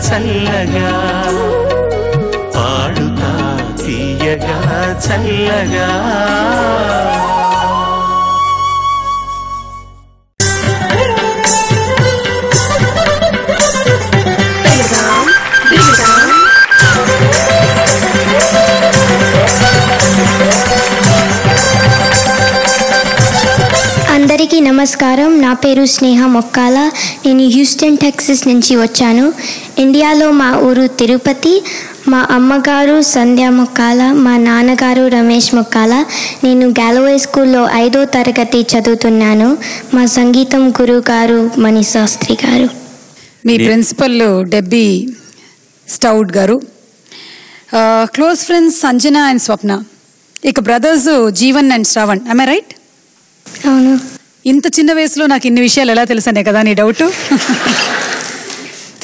చల్లగా పాడుతా తీయగా చల్లగా. అందరికీ నమస్కారం. నా పేరు స్నేహ మొక్కాల. నేను హ్యూస్టన్ టెక్సస్ నుంచి వచ్చాను. ఇండియాలో మా ఊరు తిరుపతి. మా అమ్మగారు సంధ్య మొక్కాల, మా నాన్నగారు రమేష్ మొక్కాల. నేను గ్యాలవే స్కూల్లో 5వ తరగతి చదువుతున్నాను. మా సంగీతం గురువు గారు మణిశాస్త్రి గారు. మీ ప్రిన్సిపల్ డెబ్బీ స్టౌడ్ గారు. క్లోజ్ ఫ్రెండ్స్ సంజన అండ్ స్వప్న. ఇక brothers Jeevan and Shravan. am I right? అవును. ఇంత చిన్న వయసులో నాకు ఇన్ని విషయాలు ఎలా తెలుసనే కదా నీ డౌట్.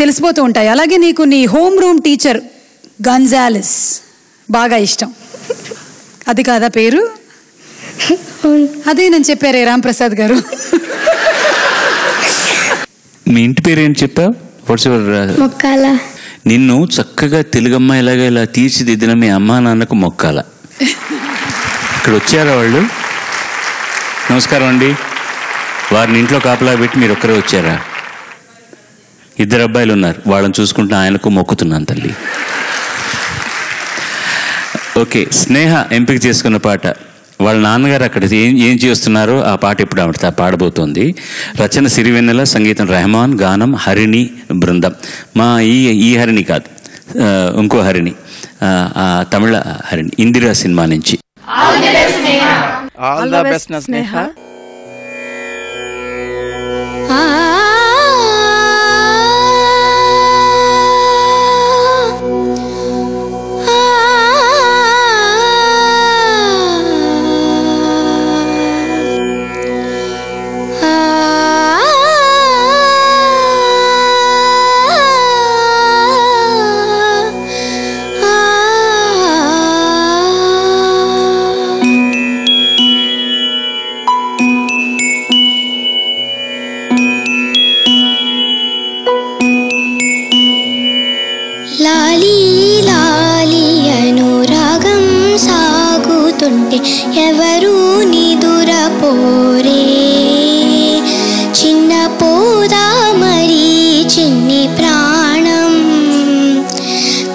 తెలిసిపోతూ ఉంటాయి. అలాగే నీకు నీ హోమ్ రూమ్ టీచర్ గంజాలిస్ బాగా ఇష్టం. అది కాదా పేరు? అదే నేను చెప్పారే రాంప్రసాద్ గారు. మీ ఇంటి పేరు ఏంటి చెప్పావు? What's your? మొక్కాల. నిన్ను చక్కగా తెలుగు అమ్మాయిలాగా ఇలా తీర్చిదిద్దిన మీ అమ్మా నాన్నకు మొక్కాల. ఇక్కడ వచ్చారా వాళ్ళు? నమస్కారం అండి. వారిని ఇంట్లో కాపలా పెట్టి మీరు ఒక్కరే వచ్చారా? 2 అబ్బాయిలు ఉన్నారు, వాళ్ళని చూసుకుంటూ ఆయనకు మొక్కుతున్నాను తల్లి. ఓకే, స్నేహ ఎంపిక చేసుకున్న పాట. వాళ్ళ నాన్నగారు అక్కడ ఏం చేస్తున్నారో ఆ పాట ఇప్పుడు ఆవిడ పాడబోతోంది. రచన సిరివెన్నెల, సంగీతం రెహమాన్, గానం హరిణి బృందం. మా ఈ హరిణి కాదు, ఇంకో హరిణి, తమిళ హరిణి, ఇందిరా సినిమా నుంచి. All the best, Sneha. ఎవరు నిదురపోరే, చిన్న పోదా మరి చిన్ని ప్రాణం,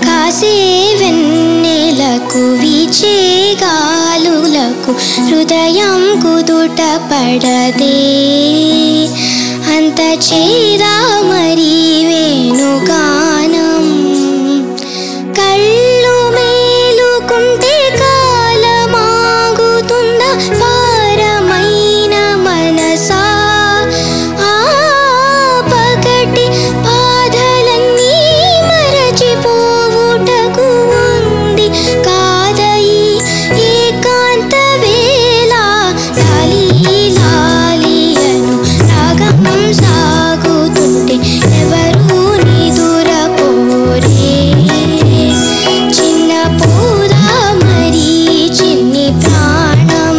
కాసే వెన్నెలకు వీచే గాలులకు హృదయం కుదుట పడదే, అంత చేదా మరి వేణుగానం, కళ్ళు మేలుకుంటే పారమైన మనసా, పగటి బాధలన్నీ మరచిపోవుటకు ఉంది కాదయి ఏకాంత వేళ, లాలి లాలి అను రాగం సాగుతుంటే ఎవరు నిదురపోరే, చిన్న పోదా మరి చిన్ని ప్రాణం,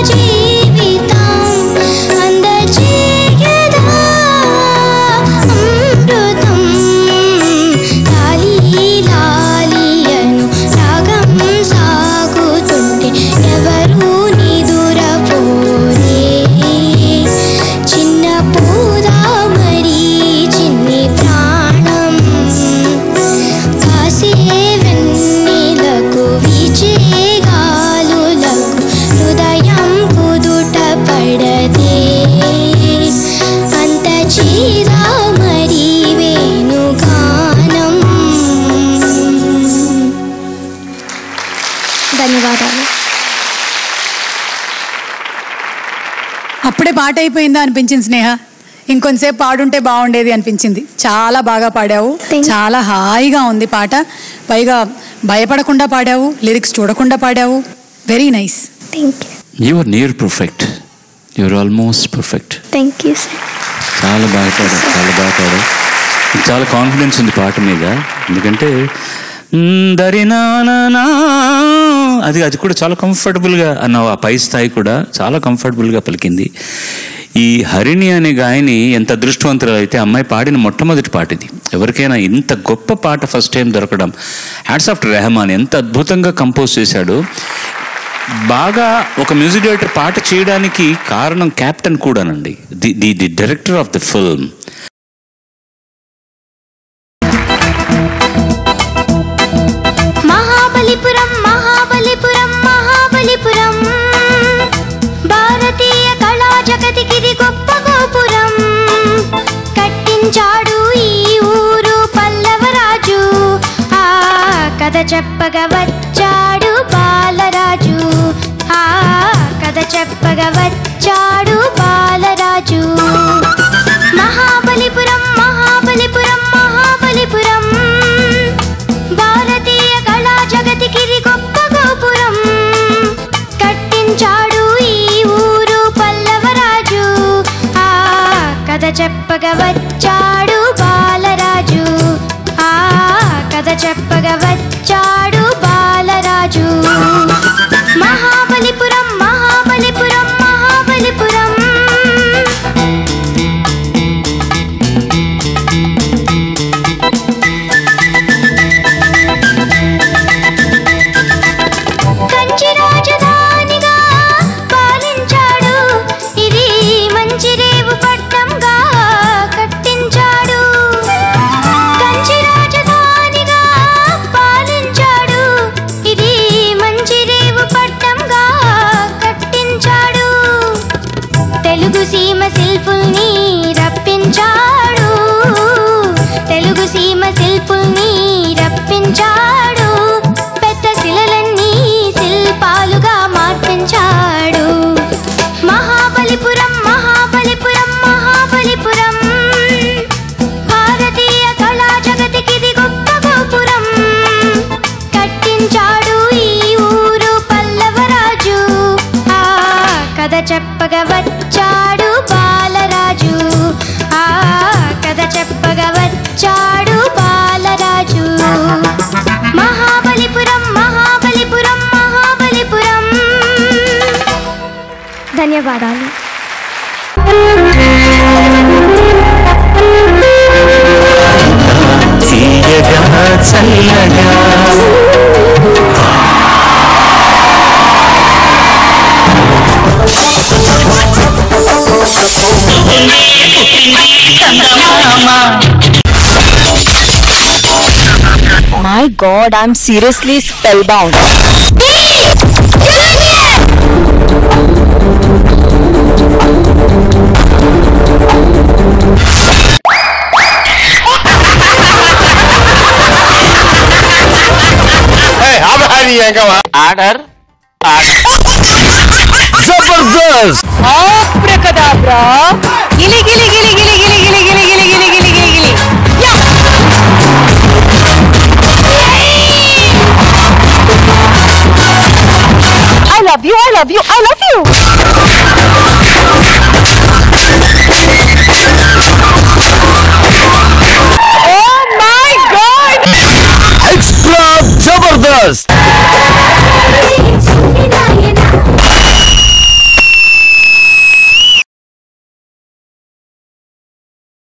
జీవితం అప్పుడే పాట అయిపోయిందా అనిపించింది స్నేహ. ఇంకొంతసేపు పాడుంటే బాగుండేది అనిపించింది. చాలా బాగా పాడావు, చాలా హాయిగా ఉంది పాట. పైగా భయపడకుండా పాడావు, లిరిక్స్ చూడకుండా పాడావు. Very nice. You are near perfect, you are almost perfect. Thank you sir. చాలా బాగా పాడావు, చాలా బాగా పాడావు. చాలా కాన్ఫిడెన్స్ ఉంది పాట మీద. ఎందుకంటే దరినానా అది కూడా చాలా కంఫర్టబుల్గా అన్నావు. ఆ పై స్థాయి కూడా చాలా కంఫర్టబుల్గా పలికింది. ఈ హరిణి అనే గాయని ఎంత అదృష్టవంతులు అయితే, అమ్మాయి పాడిన మొట్టమొదటి పాట ఇది. ఎవరికైనా ఇంత గొప్ప పాట ఫస్ట్ టైం దొరకడం, హ్యాట్స్ ఆఫ్ టు రెహమాన్. ఎంత అద్భుతంగా కంపోజ్ చేశాడు. బాగా ఒక మ్యూజిక్ డైరెక్టర్ పాట చేయడానికి కారణం కెప్టెన్ కూడానండి, the director of the film. Mahabalipuram Mahabalipuram Mahabalipuram, భారతీయ కళా జగతికిది గొప్ప గోపురం. కట్టించాడు ఈ ఊరు పల్లవరాజు, ఆ కథ చెప్పగా వచ్చాడు బాలరాజు. ఆ కథ చెప్పగా వచ్చాడు బాలరాజు. మహాబలిపురం మహాబలిపురం మహాబలిపురం, భారతీయ కళా జగతికిది గొప్ప గోపురం. కట్టించాడు ఈ ఊరు పల్లవరాజు, ఆ కథ చెప్పగా వచ్చాడు బాలరాజు. ఆ కథ చెప్పగా వచ్చాడు బాలరాజు. మహాబలిపురం మహాబలిపురం మహాబలిపురం. కంచి రాజధానిగా పాలించాడు, ఇది మంచిరేవు పట్టంగా కట్టించాడు. కంచి రాజధానిగా పాలించాడు, ఇది మంచిరేవు పట్టంగా కట్టించాడు. తెలుగు సీమ శిల్పుల్ని రప్పించాడు, తెలుగు సీమ శిల్పుల్ని రప్పించాడు. పెద్ద శిలలన్నీ శిల్పాలుగా మార్పించాడు. మహాబలిపురం మహాబలిపురం మహాబలిపురం, భారతీయ కళా జగతికిది గొప్ప గోపురం. కట్టించాడు ఈ ఊరు పల్లవరాజు, ఆ కథ చెప్పగా వచ్చాడు బాలరాజు. ఆ కథ చెప్పగా వచ్చాడు బాలరాజు. మహాబలిపురం మహాబలిపురం మహాబలిపురం. ధన్యవాదాలు. తీయగా చల్లగా My God, I'm seriously spellbound. Order Zabardast! Abracadabra! Gili gili gili gili gili gili gili gili gili gili gili gili. Yeah! I love you, I love you, I love